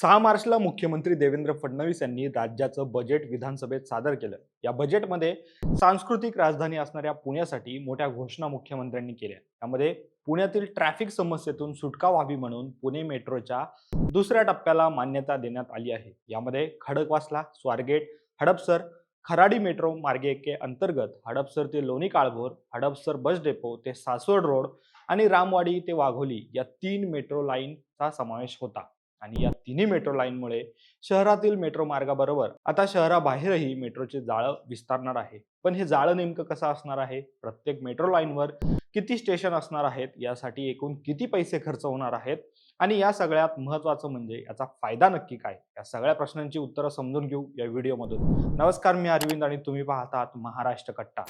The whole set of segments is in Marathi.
6 मार्चला मुख्यमंत्री देवेंद्र फडणवीस यांनी राज्याचं बजेट विधानसभेत सादर केलं. या बजेटमध्ये सांस्कृतिक राजधानी असणाऱ्या पुण्यासाठी मोठ्या घोषणा मुख्यमंत्र्यांनी केल्या. त्यामध्ये पुण्यातील ट्रॅफिक समस्येतून सुटका व्हावी म्हणून पुणे मेट्रोच्या दुसऱ्या टप्प्याला मान्यता देण्यात आली आहे. यामध्ये खडकवासला, स्वारगेट, हडपसर, खराडी मेट्रो मार्गे के अंतर्गत हडपसर ते लोणी काळभोर, हडपसर बस डेपो ते सासवड रोड आणि रामवाडी ते वाघोली या 3 मेट्रो लाईनचा समावेश होता. आणि या तिन्ही मेट्रो लाईनमुळे शहरातील मेट्रो मार्गाबरोबर आता शहराबाहेरही मेट्रोचे जाळं विस्तारणार आहे. पण हे जाळं नेमकं कसं असणार आहे, प्रत्येक मेट्रो लाईनवर किती स्टेशन असणार आहेत, यासाठी एकूण किती पैसे खर्च होणार आहेत आणि या सगळ्यात महत्त्वाचं म्हणजे याचा फायदा नक्की काय, या सगळ्या प्रश्नांची उत्तरं समजून घेऊ या व्हिडिओमधून. नमस्कार, मी अरविंद आणि तुम्ही पाहतात महाराष्ट्र कट्टा.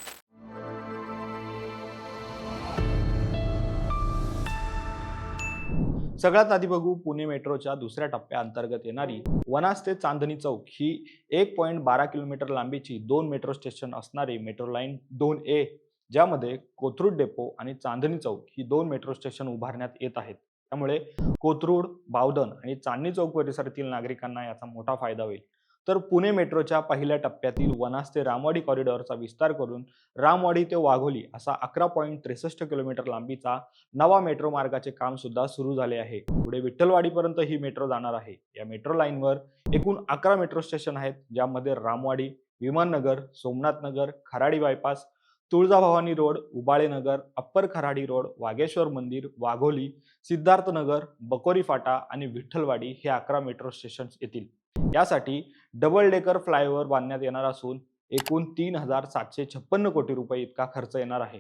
सगळ्यात आधी बघू पुणे मेट्रोच्या दुसऱ्या टप्प्याअंतर्गत येणारी वनाज ते चांदणी चौक ही 1.12 किलोमीटर लांबीची 2 मेट्रो स्टेशन असणारी मेट्रो लाईन 2A, ज्यामध्ये कोथरूड डेपो आणि चांदणी चौक ही 2 मेट्रो स्टेशन उभारण्यात येत आहेत. त्यामुळे कोथरूड, बावधन आणि चांदणी चौक परिसरातील नागरिकांना याचा मोठा फायदा होईल. तर पुणे मेट्रोच्या पहिल्या टप्प्यातील वनाज ते रामवाडी कॉरिडॉरचा विस्तार करून रामवाडी ते वाघोली असा 11.63 किलोमीटर लांबीचा नवा मेट्रो मार्गाचे काम सुद्धा सुरू झाले आहे. पुढे विठ्ठलवाडीपर्यंत ही मेट्रो जाणार आहे. या मेट्रो लाईनवर एकूण 11 मेट्रो स्टेशन आहेत, ज्यामध्ये रामवाडी, विमाननगर, सोमनाथ नगर, खराडी बायपास, तुळजाभवानी रोड, उबाळे नगर, अप्पर खराडी रोड, वाघेश्वर मंदिर, वाघोली, सिद्धार्थनगर, बकोरी फाटा आणि विठ्ठलवाडी हे 11 मेट्रो स्टेशन्स येतील. यासाठी डबल डेकर फ्लायओव्हर बांधण्यात येणार असून एकूण 3,756 कोटी रुपये इतका खर्च येणार आहे.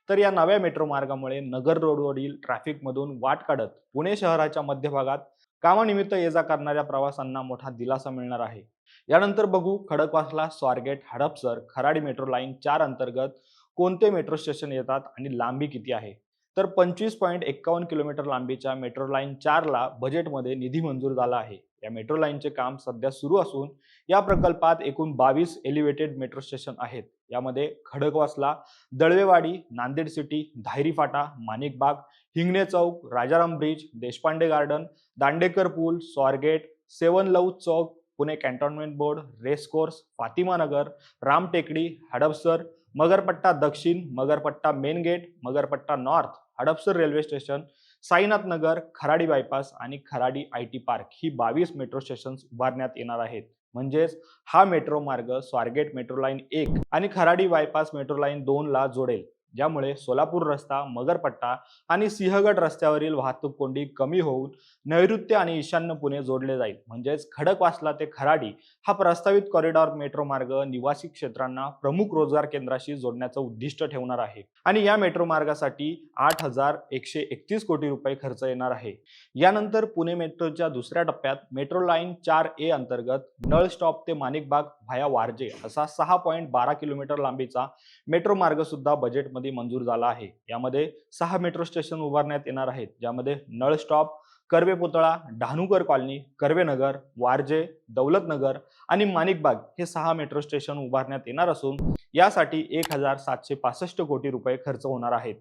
तर या नव्या मेट्रो मार्गामुळे नगर रोडवरील ट्रॅफिकमधून वाट काढत पुणे शहराच्या मध्यभागात कामानिमित्त ये-जा करणाऱ्या प्रवाशांना मोठा दिलासा मिळणार आहे. यानंतर बघू खडकवासला, स्वारगेट, हडपसर, खराडी मेट्रो लाईन 4 अंतर्गत कोणते मेट्रो स्टेशन येतात आणि लांबी किती आहे. तर 25.51 किलोमीटर लांबीच्या मेट्रो लाईन 4ला बजेटमध्ये निधी मंजूर झाला आहे. या मेट्रो लाईनचे काम सध्या सुरू असून या प्रकल्पात एकूण 22 एलिव्हेटेड मेट्रो स्टेशन आहेत. यामध्ये Khadakwasla, Dalvewadi, Nanded city, Dhayari Phata, Manikbaug, Hingne Chowk, Rajaram bridge, Deshpande garden, Dandekar Pul, Swargate, seven love Chowk, Pune cantonment board, racecourse, Fatima Nagar, Ramtekdi, Hadapsar, Magarpatta Dakshin, Magarpatta main gate, Magarpatta north, Hadapsar railway station, Sainath Nagar, Kharadi bypass आणि खराडी IT पार्क ही 22 मेट्रो स्टेशन्स उभारण्यात येणार आहेत. म्हणजेच हा मेट्रो मार्ग स्वारगेट मेट्रो लाईन 1 आणि खराडी बायपास मेट्रो लाईन 2 ला जोडेल, ज्यामुळे सोलापूर रस्ता, मगरपट्टा आणि सिंहगड रस्त्यावरील वाहतूक कोंडी कमी होऊन नैऋत्य आणि ईशान्य पुणे जोडले जाईल. म्हणजेच खडकवासला ते खराडी हा प्रस्तावित कॉरिडॉर मेट्रो मार्ग निवासी क्षेत्रांना प्रमुख रोजगार केंद्राशी जोडण्याचं उद्दिष्ट ठेवणार आहे आणि या मेट्रो मार्गासाठी 8,131 कोटी रुपये खर्च येणार आहे. यानंतर पुणे मेट्रोच्या दुसऱ्या टप्प्यात मेट्रो लाईन 4A अंतर्गत नळ स्टॉप ते माणिकबाग व्हाया वारजे असा 6.12 किलोमीटर लांबीचा मेट्रो मार्ग सुद्धा बजेटमध्ये मंजूर झाला आहे. यामध्ये 6 मेट्रो स्टेशन उभारण्यात येणार आहेत, ज्यामध्ये नळ स्टॉप, कर्वे पुतळा, डहाणूकर कॉलनी, कर्वेनगर, वारजे, दौलतनगर आणि माणिकबाग हे 6 मेट्रो स्टेशन उभारण्यात येणार असून यासाठी 1,765 कोटी रुपये खर्च होणार आहेत.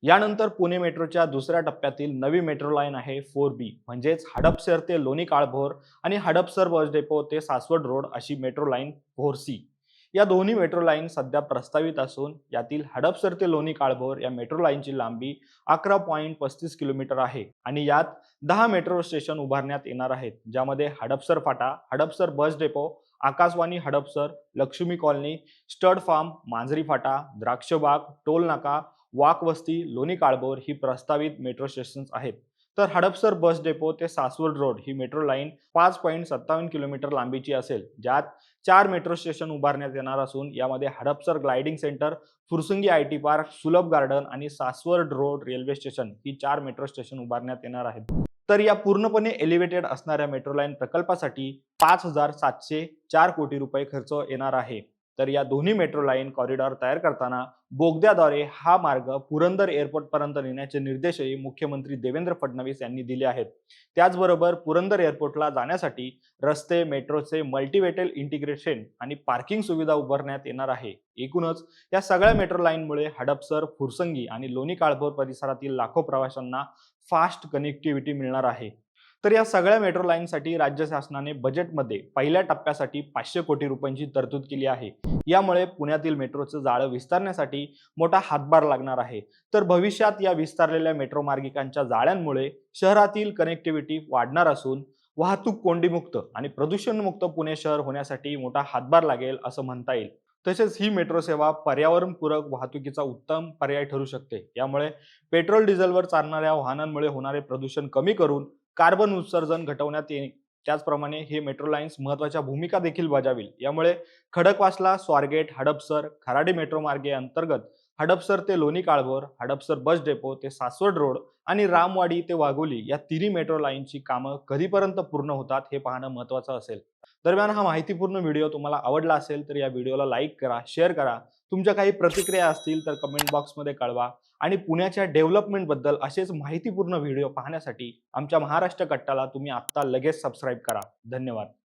यानंतर पुणे मेट्रोच्या दुसऱ्या टप्प्यातील नवी मेट्रो लाईन आहे 4B, म्हणजेच हडपसर ते लोणी काळभोर आणि हडपसर बस डेपो ते सासवड रोड अशी मेट्रो लाईन 4C. या दोन्ही मेट्रो लाईन सध्या प्रस्तावित असून यातील हडपसर ते लोणी काळभोर या मेट्रो लाईनची लांबी 11.35 किलोमीटर आहे आणि यात 10 मेट्रो स्टेशन उभारण्यात येणार आहेत, ज्यामध्ये Hadapsar Phata, Hadapsar bus depot, Akashvani Hadapsar, Laxmi colony, stud farm, Manjari Phata, Drakshbaug, toll नाका, वाकवस्ती, लोणी काळभोर ही प्रस्तावित मेट्रो स्टेशन्स आहेत. तर हडपसर बस डेपो ते सासवड रोड ही मेट्रो लाईन 5.57 किलोमीटर लांबीची असेल, ज्यात 4 मेट्रो स्टेशन उभारण्यात येणार असून यामध्ये Hadapsar gliding centre, Phursungi IT park, Sulabh garden आणि सासवड रोड रेल्वे स्टेशन ही 4 मेट्रो स्टेशन उभारण्यात येणार आहेत. तर या पूर्णपणे एलिव्हेटेड असणाऱ्या मेट्रो लाईन प्रकल्पासाठी 5,704 कोटी रुपये खर्च येणार आहे. तर या दोन्ही मेट्रो लाईन कॉरिडॉर तयार करताना बोगद्याद्वारे हा मार्ग पुरंदर एअरपोर्ट पर्यंत नेण्याचे निर्देशही मुख्यमंत्री देवेंद्र फडणवीस यांनी दिले आहेत. त्याचबरोबर पुरंदर एअरपोर्टला जाण्यासाठी रस्ते, मेट्रोचे मल्टीवेटेल इंटिग्रेशन आणि पार्किंग सुविधा उभारण्यात येणार आहे. एकूणच या सगळ्या मेट्रो लाईनमुळे हडपसर, फुरसंगी आणि लोणी काळभोर परिसरातील लाखो प्रवाशांना फास्ट कनेक्टिव्हिटी मिळणार आहे. तर या सगळ्या मेट्रो लाईनसाठी राज्य शासनाने बजेटमध्ये पहिल्या टप्प्यासाठी 500 कोटी रुपयांची तरतूद केली आहे. यामुळे पुण्यातील मेट्रोचं जाळं विस्तारण्यासाठी मोठा हातभार लागणार आहे. तर भविष्यात या विस्तारलेल्या मेट्रो मार्गिकांच्या जाळ्यांमुळे शहरातील कनेक्टिव्हिटी वाढणार असून वाहतूक कोंडीमुक्त आणि प्रदूषणमुक्त पुणे शहर होण्यासाठी मोठा हातभार लागेल असं म्हणता येईल. तसेच ही मेट्रो सेवा पर्यावरणपूरक वाहतुकीचा उत्तम पर्याय ठरू शकते. यामुळे पेट्रोल डिझेलवर चालणाऱ्या वाहनांमुळे होणारे प्रदूषण कमी करून कार्बन उत्सर्जन घटवण्यात येईल. त्याचप्रमाणे हे मेट्रो लाईन्स महत्त्वाच्या भूमिका देखील बजावेल. यामुळे खडकवासला, स्वारगेट, हडपसर, खराडी मेट्रो मार्गे अंतर्गत हडपसर ते लोणी काळभोर, हडपसर बस डेपो ते सासवड रोड आणि रामवाडी ते वाघोली या तिन्ही मेट्रो लाईनची कामं कधीपर्यंत पूर्ण होतात हे पाहणं महत्त्वाचं असेल. दरम्यान हा माहितीपूर्ण व्हिडिओ तुम्हाला आवडला असेल तर या व्हिडिओला लाईक करा, शेअर करा. तुमच्या काही प्रतिक्रिया असतील तर कमेंट बॉक्समध्ये कळवा आणि पुण्याच्या डेव्हलपमेंटबद्दल असेच माहितीपूर्ण व्हिडिओ पाहण्यासाठी आमच्या महाराष्ट्र कट्टाला तुम्ही आत्ता लगेच सबस्क्राईब करा. धन्यवाद.